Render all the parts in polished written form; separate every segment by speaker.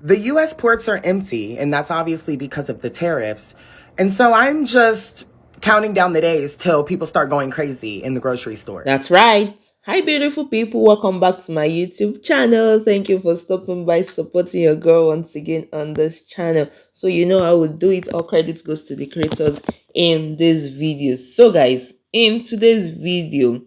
Speaker 1: The US ports are empty, and that's obviously because of the tariffs. And so I'm just counting down the days till people start going crazy in the grocery store.
Speaker 2: That's right. Hi, beautiful people. Welcome back to my YouTube channel. Thank you for stopping by, supporting your girl once again on this channel. So you know I will do it. All credit goes to the creators in this video. So guys, in today's video,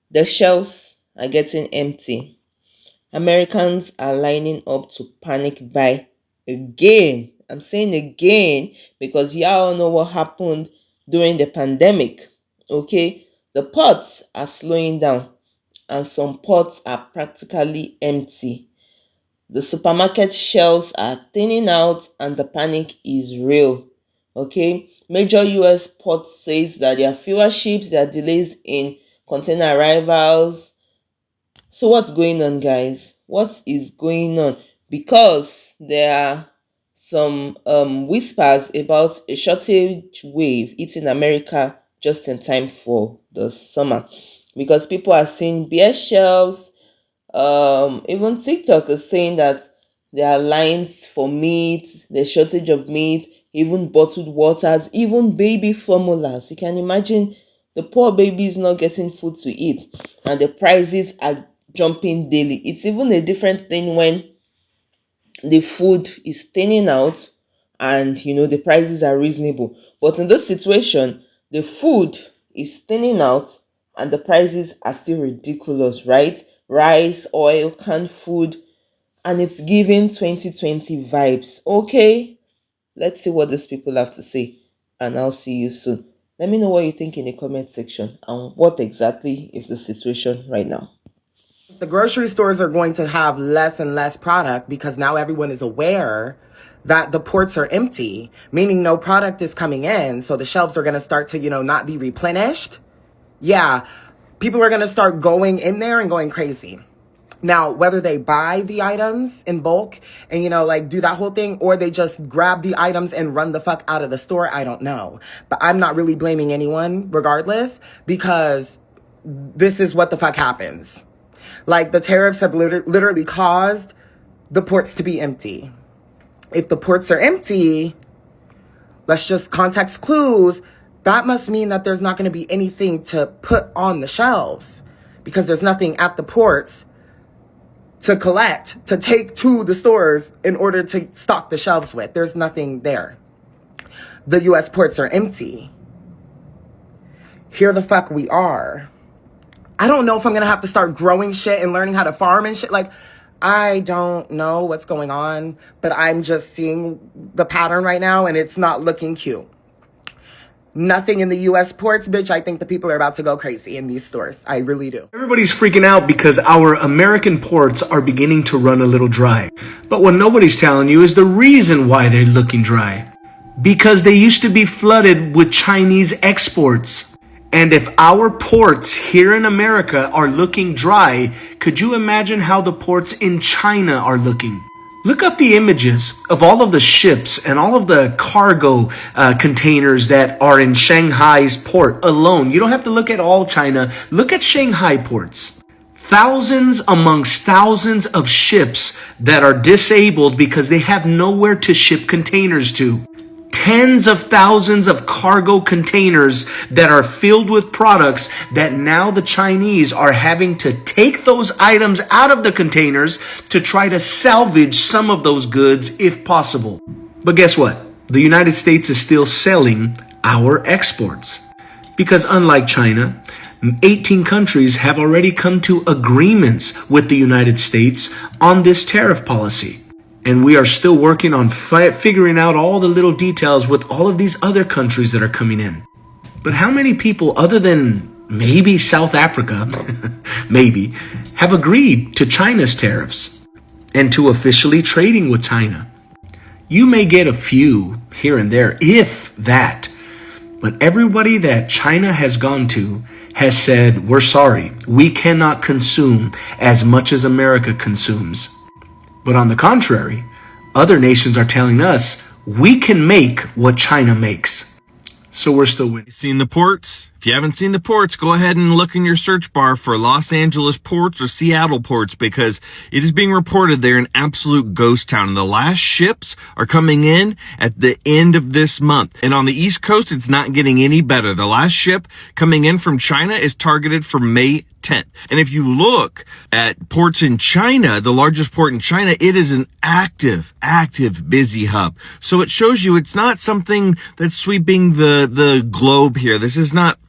Speaker 2: the shelves are getting empty. Americans are lining up to panic buy again. I'm saying again because y'all know what happened during the pandemic. Okay, the ports are slowing down and some ports are practically empty. The supermarket shelves are thinning out and the panic is real. Okay, major US ports says that there are fewer ships, there are delays in container arrivals. So what's going on, guys? What is going on? Because there are some whispers about a shortage wave hitting America just in time for the summer, because people are seeing bare shelves. Even TikTok is saying that there are lines for meat, there's shortage of meat, even bottled waters, even baby formulas. You can imagine the poor baby is not getting food to eat, and the prices are jumping daily. It's even a different thing when the food is thinning out and the prices are reasonable. But in this situation, the food is thinning out and the prices are still ridiculous, right? Rice, oil, canned food, and it's giving 2020 vibes. Okay, let's see what these people have to say, and I'll see you soon. Let me know what you think in the comment section and what exactly is the situation right now.
Speaker 1: The grocery stores are going to have less and less product because now everyone is aware that the ports are empty, meaning no product is coming in. So the shelves are going to start to, not be replenished. Yeah, people are going to start going in there and going crazy. Now, whether they buy the items in bulk and, do that whole thing, or they just grab the items and run the fuck out of the store, I don't know. But I'm not really blaming anyone regardless, because this is what the fuck happens. Like, the tariffs have literally caused the ports to be empty. If the ports are empty, let's just context clues, that must mean that there's not going to be anything to put on the shelves, because there's nothing at the ports to collect, to take to the stores in order to stock the shelves with. There's nothing there. The US ports are empty. Here the fuck we are. I don't know if I'm going to have to start growing shit and learning how to farm and shit. Like, I don't know what's going on, but I'm just seeing the pattern right now, and it's not looking cute. Nothing in the US ports, bitch. I think the people are about to go crazy in these stores. I really do.
Speaker 3: Everybody's freaking out because our American ports are beginning to run a little dry. But what nobody's telling you is the reason why they're looking dry. Because they used to be flooded with Chinese exports. And if our ports here in America are looking dry, could you imagine how the ports in China are looking? Look up the images of all of the ships and all of the cargo containers that are in Shanghai's port alone. You don't have to look at all China. Look at Shanghai ports. Thousands amongst thousands of ships that are disabled because they have nowhere to ship containers to. Tens of thousands of cargo containers that are filled with products that now the Chinese are having to take those items out of the containers to try to salvage some of those goods if possible. But guess what? The United States is still selling our exports. Because unlike China, 18 countries have already come to agreements with the United States on this tariff policy. And we are still working on figuring out all the little details with all of these other countries that are coming in. But how many people, other than maybe South Africa, maybe, have agreed to China's tariffs and to officially trading with China? You may get a few here and there, if that. But everybody that China has gone to has said, we're sorry, we cannot consume as much as America consumes. But on the contrary, other nations are telling us we can make what China makes. So we're still winning.
Speaker 4: Seeing the ports? If you haven't seen the ports, go ahead and look in your search bar for Los Angeles ports or Seattle ports, because it is being reported they're an absolute ghost town. And the last ships are coming in at the end of this month. And on the East Coast, it's not getting any better. The last ship coming in from China is targeted for May 10th. And if you look at ports in China, the largest port in China, it is an active, busy hub. So it shows you it's not something that's sweeping the globe here. This is not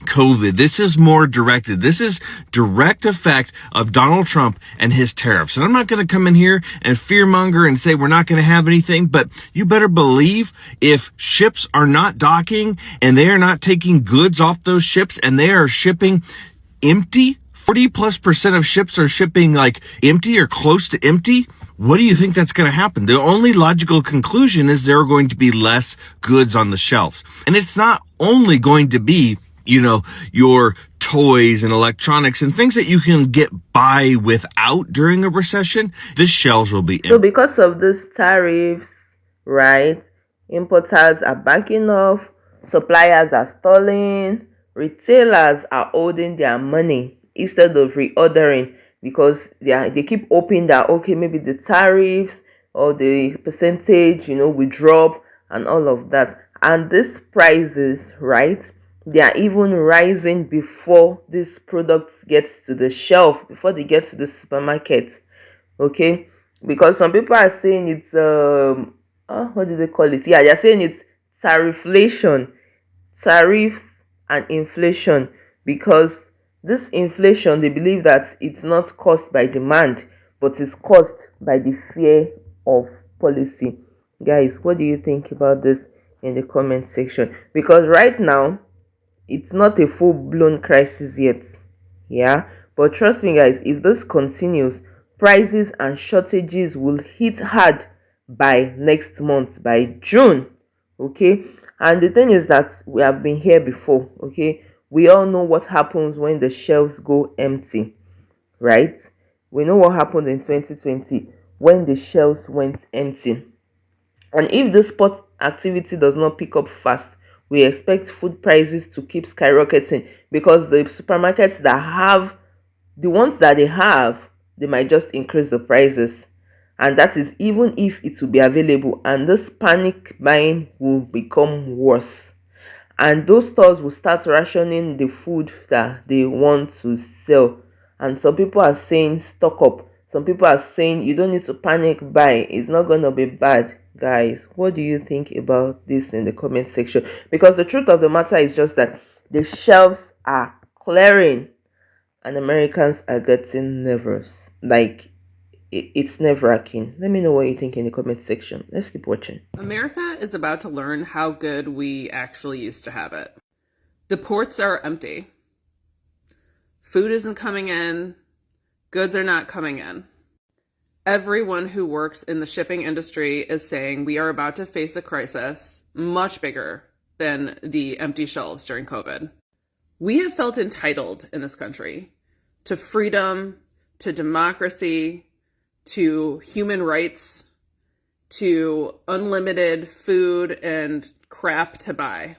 Speaker 4: COVID. This is more directed. This is direct effect of Donald Trump and his tariffs. And I'm not going to come in here and fearmonger and say we're not going to have anything, but you better believe if ships are not docking and they are not taking goods off those ships and they are shipping empty, 40+% of ships are shipping like empty or close to empty. What do you think that's going to happen? The only logical conclusion is there are going to be less goods on the shelves. And it's not only going to be, your toys and electronics and things that you can get by without during a recession. The shelves will be empty.
Speaker 2: So because of these tariffs, right, importers are backing off, suppliers are stalling, retailers are holding their money instead of reordering, because they keep hoping that, okay, maybe the tariffs or the percentage, will drop and all of that. And these prices, right, they are even rising before these products get to the shelf, before they get to the supermarket, okay? Because some people are saying it's, what do they call it? Yeah, they're saying it's tarifflation, tariffs and inflation, because this inflation, they believe that it's not caused by demand, but it's caused by the fear of policy. Guys, what do you think about this in the comment section? Because right now, it's not a full-blown crisis yet, yeah? But trust me, guys, if this continues, prices and shortages will hit hard by next month, by June, okay? And the thing is that we have been here before, okay? We all know what happens when the shelves go empty, right? We know what happened in 2020 when the shelves went empty. And if the spot activity does not pick up fast, we expect food prices to keep skyrocketing, because the supermarkets that have, the ones that they have, they might just increase the prices. And that is even if it will be available. And this panic buying will become worse. And those stores will start rationing the food that they want to sell. And some people are saying stock up. Some people are saying you don't need to panic buy. It's not going to be bad. Guys, what do you think about this in the comment section? Because the truth of the matter is just that the shelves are clearing and Americans are getting nervous. Like, it's nerve-wracking. Let me know what you think in the comment section. Let's keep watching.
Speaker 5: America is about to learn how good we actually used to have it. The ports are empty. Food isn't coming in. Goods are not coming in. Everyone who works in the shipping industry is saying we are about to face a crisis much bigger than the empty shelves during COVID. We have felt entitled in this country to freedom, to democracy, to human rights, to unlimited food and crap to buy.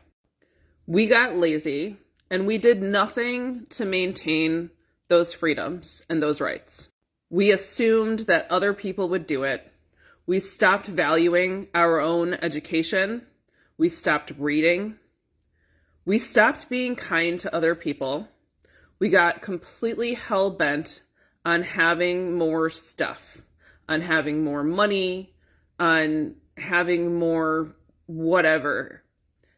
Speaker 5: We got lazy and we did nothing to maintain those freedoms and those rights. We assumed that other people would do it. We stopped valuing our own education. We stopped reading. We stopped being kind to other people. We got completely hell-bent on having more stuff, on having more money, on having more whatever,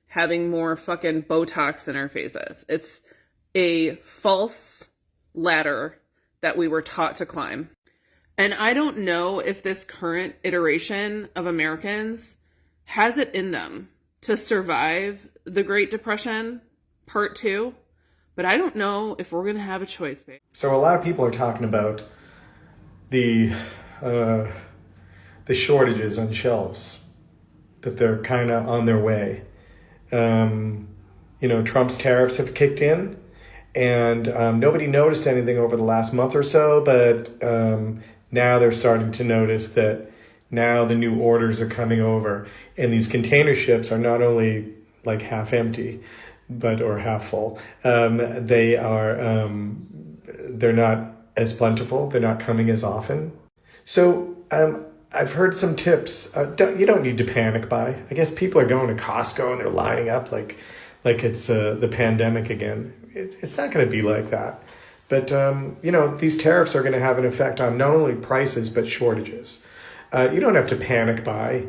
Speaker 5: having more fucking Botox in our faces. It's a false ladder that we were taught to climb. And I don't know if this current iteration of Americans has it in them to survive the Great Depression Part 2, but I don't know if we're going to have a choice, babe.
Speaker 3: So a lot of people are talking about the shortages on shelves, that they're kind of on their way. Trump's tariffs have kicked in, and nobody noticed anything over the last month or so, but now they're starting to notice that now the new orders are coming over, and these container ships are not only like half empty,
Speaker 6: but or half full. They are they're not as plentiful. They're not coming as often. So I've heard some tips. You don't need to panic buy. I guess people are going to Costco and they're lining up like it's the pandemic again. It's not going to be like that. But these tariffs are going to have an effect on not only prices but shortages. You don't have to panic buy.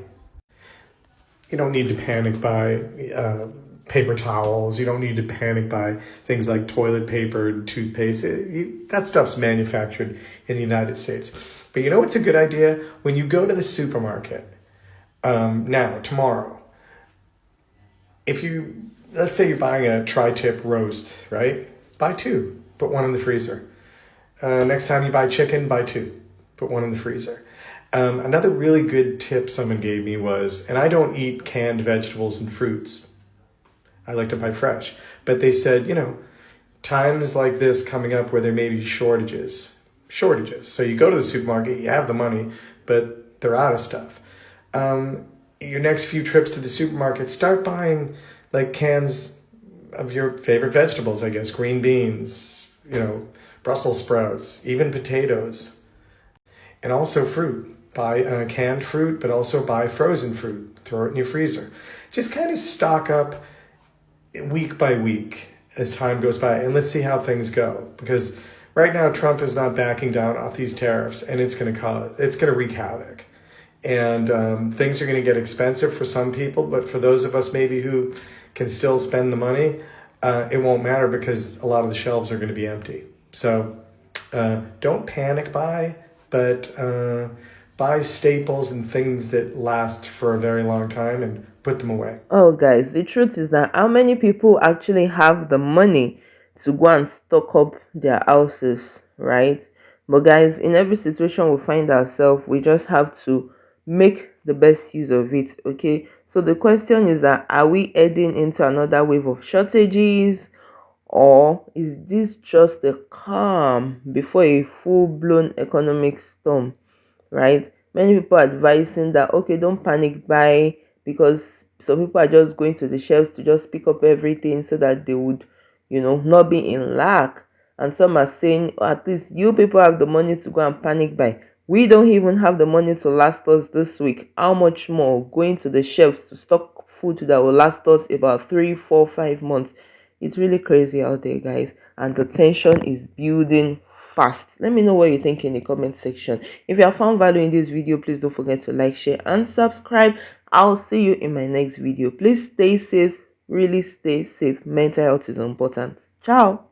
Speaker 6: You don't need to panic buy paper towels. You don't need to panic buy things like toilet paper and toothpaste. That stuff's manufactured in the United States. But you know what's a good idea? When you go to the supermarket tomorrow, let's say you're buying a tri-tip roast, right? Buy two, put one in the freezer. Next time you buy chicken, buy two, put one in the freezer. Another really good tip someone gave me was, and I don't eat canned vegetables and fruits. I like to buy fresh. But they said, times like this coming up where there may be shortages. So you go to the supermarket, you have the money, but they're out of stuff. Your next few trips to the supermarket, start buying like cans of your favorite vegetables, I guess, green beans, Brussels sprouts, even potatoes, and also fruit. Buy canned fruit, but also buy frozen fruit. Throw it in your freezer. Just kind of stock up week by week as time goes by, and let's see how things go. Because right now, Trump is not backing down off these tariffs, and it's going to wreak havoc. And things are going to get expensive for some people, but for those of us maybe who can still spend the money, it won't matter because a lot of the shelves are going to be empty. So don't panic buy, but buy staples and things that last for a very long time and put them away.
Speaker 2: Oh, guys, the truth is that how many people actually have the money to go and stock up their houses, right? But, guys, in every situation we find ourselves, we just have to make the best use of it, okay? So, the question is that are we heading into another wave of shortages? Or is this just a calm before a full-blown economic storm? Right? Many people are advising that okay, don't panic buy because some people are just going to the shelves to just pick up everything so that they would, not be in lack. And some are saying, oh, at least you people have the money to go and panic buy. We don't even have the money to last us this week. How much more going to the shelves to stock food that will last us about 3, 4, 5 months? It's really crazy out there, guys, and the tension is building fast. Let me know what you think in the comment section. If you have found value in this video, please don't forget to like, share, and subscribe. I'll see you in my next video. Please stay safe, really stay safe. Mental health is important. Ciao.